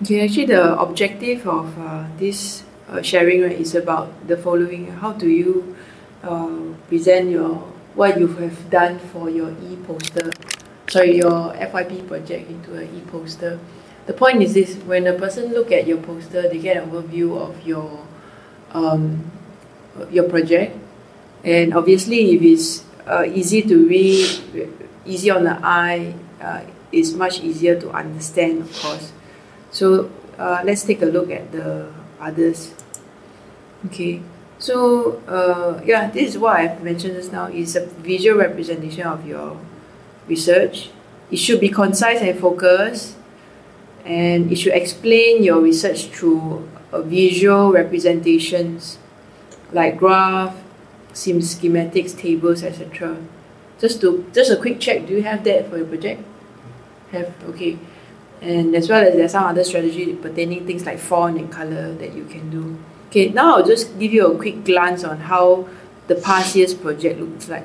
Okay, actually the objective of this sharing, right, is about the following. How do you present what you have done for your e-poster, sorry, your FYP project into an e-poster. The point is this: when a person look at your poster, they get an overview of your project, and obviously if it's easy to read, easy on the eye, it's much easier to understand, of course. So let's take a look at the others. Okay, so yeah, this is what I've mentioned just now. Is a visual representation of your research. It should be concise and focused, and it should explain your research through visual representations like graph, schematics, tables, etc. Just a quick check. Do you have that for your project? Have, okay. And as well as there's some other strategy pertaining things like font and color that you can do. Okay, now I'll just give you a quick glance on how the past year's project looks like.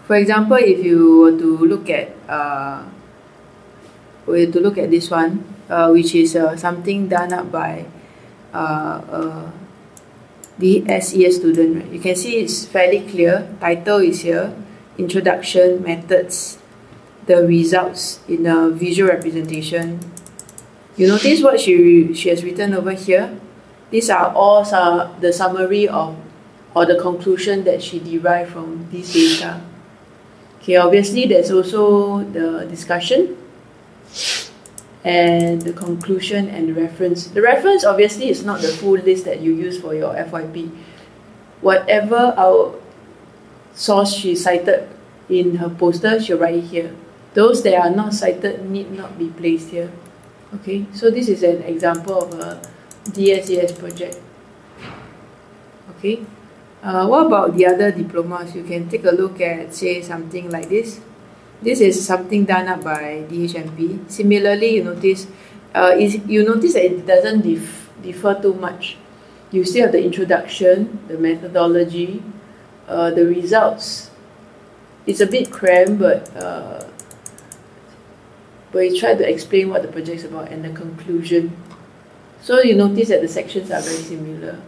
For example, if you were to look at this one, which is something done up by the SES student, right? You can see it's fairly clear. Title is here. Introduction, methods, the results in a visual representation. You notice what she has written over here? These are all the summary of or the conclusion that she derived from this data. Okay, obviously there's also the discussion and the conclusion and the reference. The reference obviously is not the full list that you use for your FYP. Whatever our source she cited in her poster, she'll write it here. Those that are not cited need not be placed here. Okay, so this is an example of a DSES project. Okay, what about the other diplomas? You can take a look at, say, something like this. This is something done up by DHMP. Similarly, you notice that it doesn't differ too much. You still have the introduction, the methodology, the results. It's a bit cramped, but you try to explain what the project is about and the conclusion. So you notice that the sections are very similar.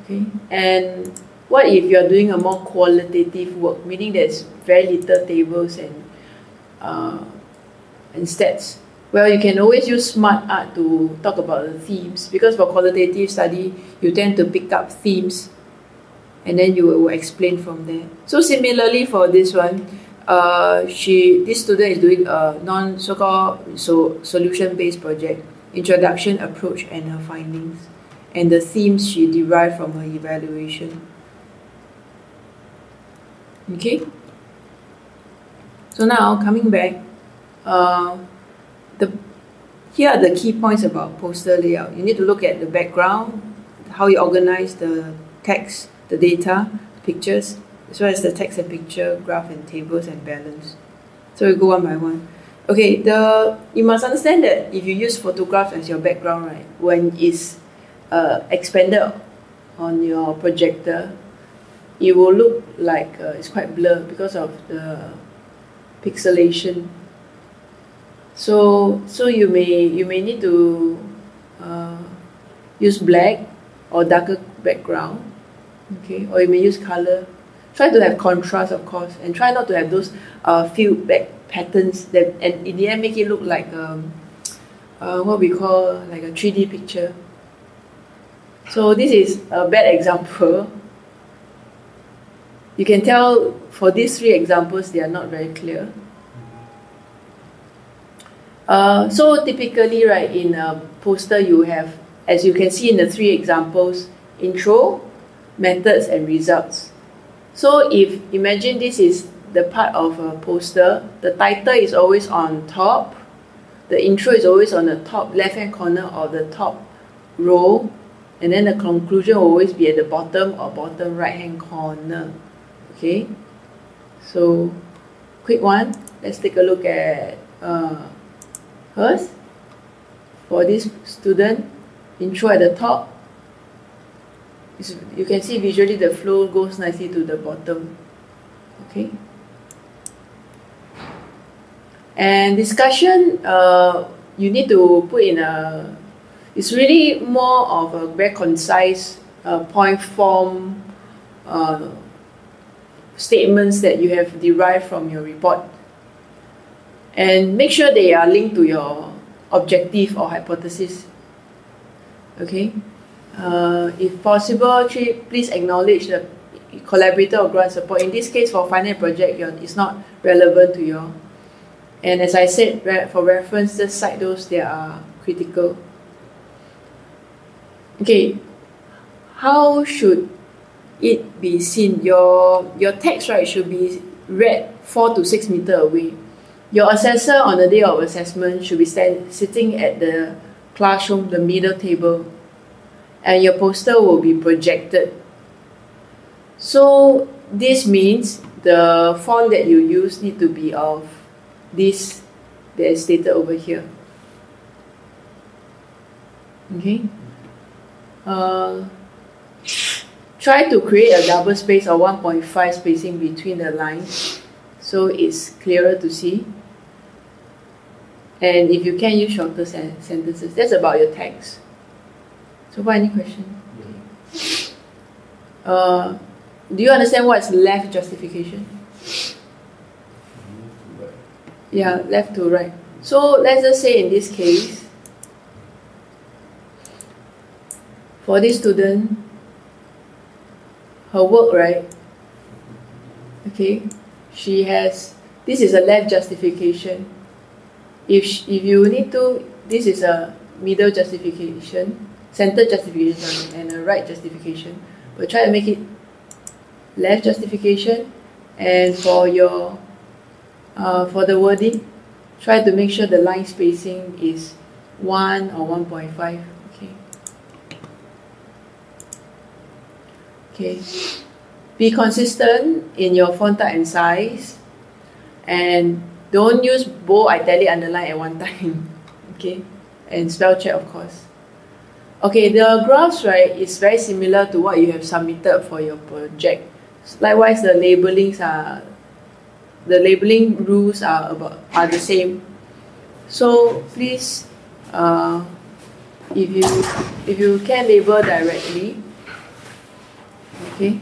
Okay, and what if you are doing a more qualitative work, meaning there's very little tables and stats? Well, you can always use smart art to talk about the themes, because for qualitative study, you tend to pick up themes and then you will explain from there. So similarly for this one, this student is doing a so-called solution-based project, introduction, approach, and her findings, and the themes she derived from her evaluation. Okay. So now coming back, here are the key points about poster layout. You need to look at the background, how you organize the text, the data, pictures, as well as the text and picture, graph and tables and balance. So we go one by one. Okay, you must understand that if you use photographs as your background, right, when it's expanded on your projector, it will look like it's quite blurred because of the pixelation. So you may need to use black or darker background. Okay, or you may use color. Try to have contrast, of course, and try not to have those filled back patterns that, and in the end, make it look like what we call like a 3D picture. So this is a bad example. You can tell for these three examples, they are not very clear. So typically, right, in a poster, you have, as you can see in the three examples, intro, methods, and results. So imagine this is the part of a poster, the title is always on top, the intro is always on the top left-hand corner of the top row, and then the conclusion will always be at the bottom or bottom right-hand corner. Okay, so quick one, let's take a look at hers. For this student, intro at the top. You can see visually the flow goes nicely to the bottom. Okay, And discussion, you need to put in a, it's really more of a very concise point form statements that you have derived from your report. And make sure they are linked to your objective or hypothesis. Okay? If possible, please acknowledge the collaborator or grant support. In this case, for finance project, it's not relevant to you. And as I said, for reference, just cite those that are critical. Okay, how should it be seen? Your text, right, should be read 4 to 6 meters away. Your assessor on the day of assessment should be sitting at the classroom, the middle table, and your poster will be projected. So this means the font that you use need to be of this that is stated over here. Okay. Try to create a double space or 1.5 spacing between the lines so it's clearer to see. And if you can, use shorter sentences. That's about your text. So far, any question? Okay. Do you understand what's left justification? Yeah, left to right. So let's just say in this case, for this student, her work, right? Okay, she has, this is a left justification. If you need to, this is a middle justification, center justification, and a right justification. But try to make it left justification, and for your for the wording, try to make sure the line spacing is 1 or 1.5. Okay. Be consistent in your font type and size, and don't use bold, italic, underline at one time. Okay, and spell check, of course. Okay, the graphs, right, is very similar to what you have submitted for your project. Likewise, the labeling rules are the same. So please, if you can label directly, okay.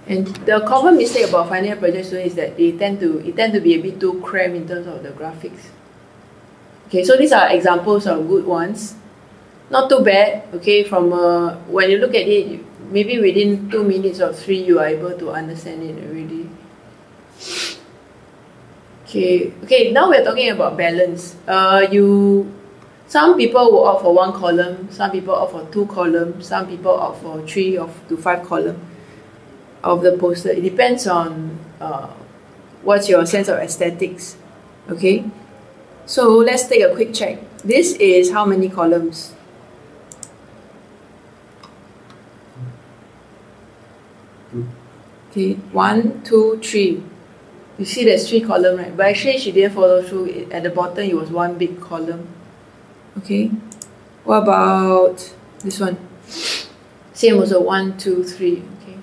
And the common mistake about finance project students is that it tend to be a bit too cramped in terms of the graphics. Okay, so these are examples of good ones. Not too bad. Okay, from when you look at it, maybe within 2 minutes or 3, you are able to understand it already. Okay. Now we're talking about balance. Some people will opt for 1 column, some people opt for 2 columns, some people opt for 3 to 5 columns of the poster. It depends on what's your sense of aesthetics. Okay, so let's take a quick check. This is how many columns? Okay, 1, 2, 3. You see there's 3 columns, right? But actually she didn't follow through. At the bottom it was 1 big column. Okay, what about this one? Same also, 1, 2, 3. Okay.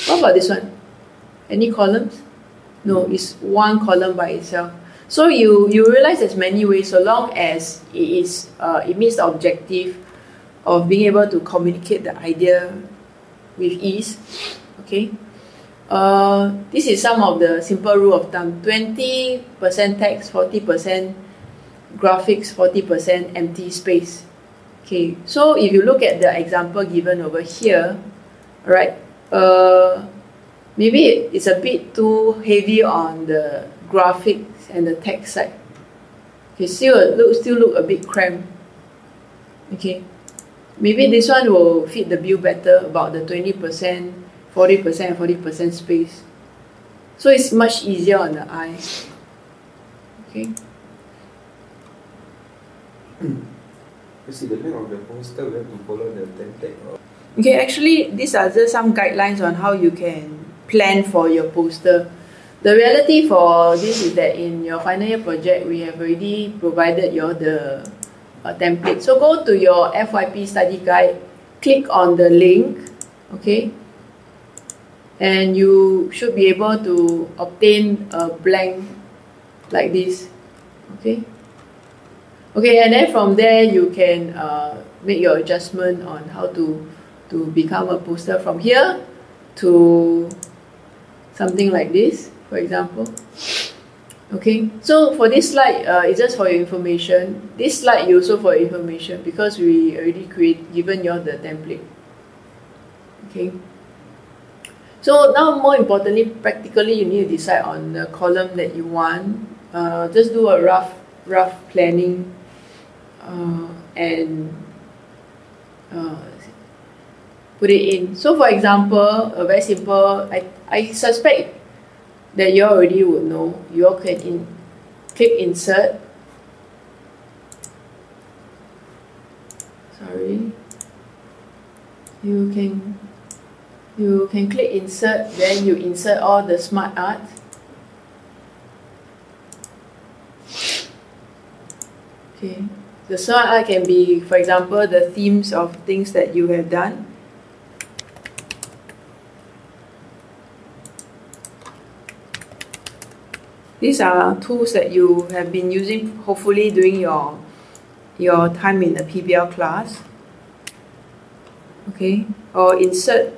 What about this one? Any columns? No, it's 1 column by itself. So you realize there's many ways, so long as it meets the objective of being able to communicate the idea with ease. Okay. This is some of the simple rule of thumb: 20% text, 40% graphics, 40% empty space. Okay, so if you look at the example given over here, right, maybe it's a bit too heavy on the graphics and the text side. Okay, still look a bit cramped. Okay, maybe this one will fit the bill better, about the 20%, 40%, 40% space. So it's much easier on the eye. Okay. You see the length of the poster, we have to follow the template. Okay, actually, these are just some guidelines on how you can plan for your poster. The reality for this is that in your final year project, we have already provided you the template. So go to your FYP study guide, click on the link, okay? and you should be able to obtain a blank like this. Okay, and then from there you can make your adjustment on how to become a poster from here to something like this, for example. Okay, so for this slide, it's just for your information. This slide is also for your information because we already given you all the template. Okay, so now more importantly, practically you need to decide on the column that you want. Just do a rough planning and put it in. So for example, a very simple, I suspect that you already would know. You all can click insert. Sorry. You can click insert, then you insert all the smart art. Okay. The smart art can be, for example, the themes of things that you have done. These are tools that you have been using, hopefully, during your time in the PBL class. Okay, or insert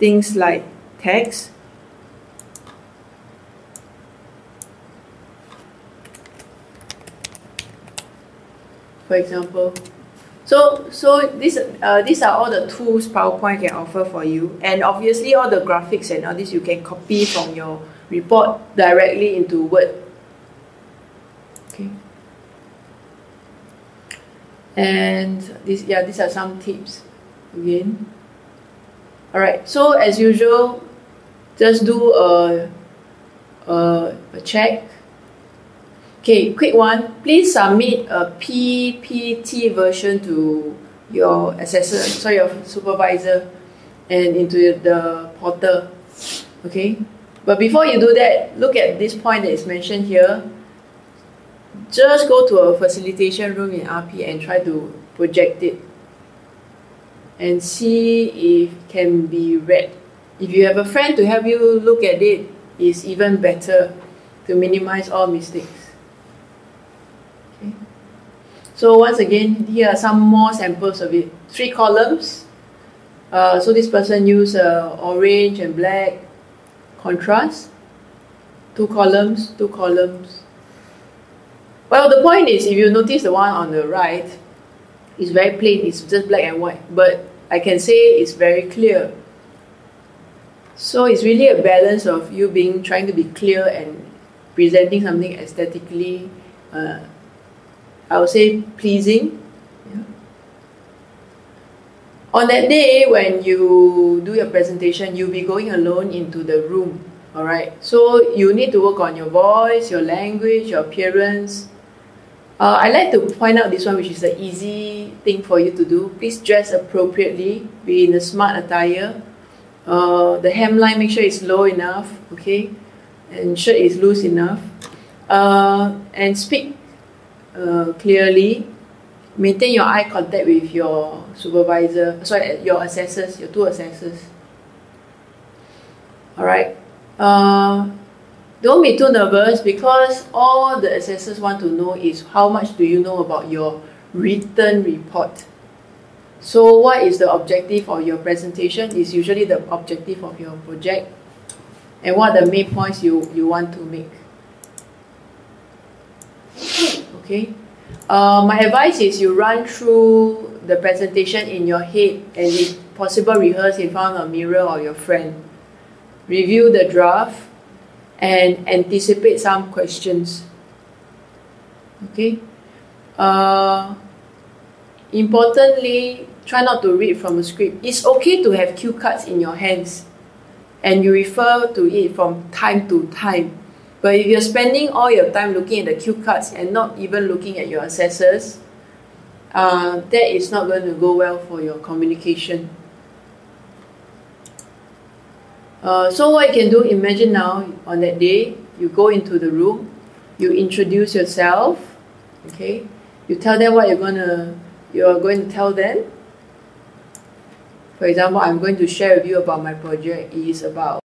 things like text. For example, so these are all the tools PowerPoint can offer for you, and obviously all the graphics and all this you can copy from your report directly into Word. Okay, and these are some tips again. All right, so as usual, just do a check. Okay, quick one. Please submit a PPT version to your assessor, sorry, your supervisor, and into the portal. Okay, but before you do that, look at this point that is mentioned here. Just go to a facilitation room in RP and try to project it and see if it can be read. If you have a friend to help you look at it, it's even better to minimize all mistakes. Okay. So once again, here are some more samples of it. 3 columns. So this person used orange and black contrast. 2 columns, 2 columns. Well, the point is, if you notice the one on the right, it's very plain, it's just black and white. But I can say it's very clear. So it's really a balance of you trying to be clear and presenting something aesthetically, I would say, pleasing. Yeah. On that day, when you do your presentation, you'll be going alone into the room. Alright, so you need to work on your voice, your language, your appearance. I like to point out this one, which is an easy thing for you to do. Please dress appropriately, be in a smart attire. The hemline, make sure it's low enough, okay? And shirt is loose enough. And speak clearly. Maintain your eye contact with your supervisor, sorry, your assessors, your 2 assessors. Alright. Don't be too nervous, because all the assessors want to know is how much do you know about your written report. So what is the objective of your presentation is usually the objective of your project, and what are the main points you want to make. Okay. My advice is you run through the presentation in your head, and if possible rehearse in front of a mirror or your friend. Review the draft and anticipate some questions. Okay. Importantly, try not to read from a script. It's okay to have cue cards in your hands and you refer to it from time to time. But if you're spending all your time looking at the cue cards and not even looking at your assessors, that is not going to go well for your communication. So what you can do, imagine now on that day, you go into the room, you introduce yourself, okay? You tell them what you're going to tell them. For example, I'm going to share with you about my project. It is about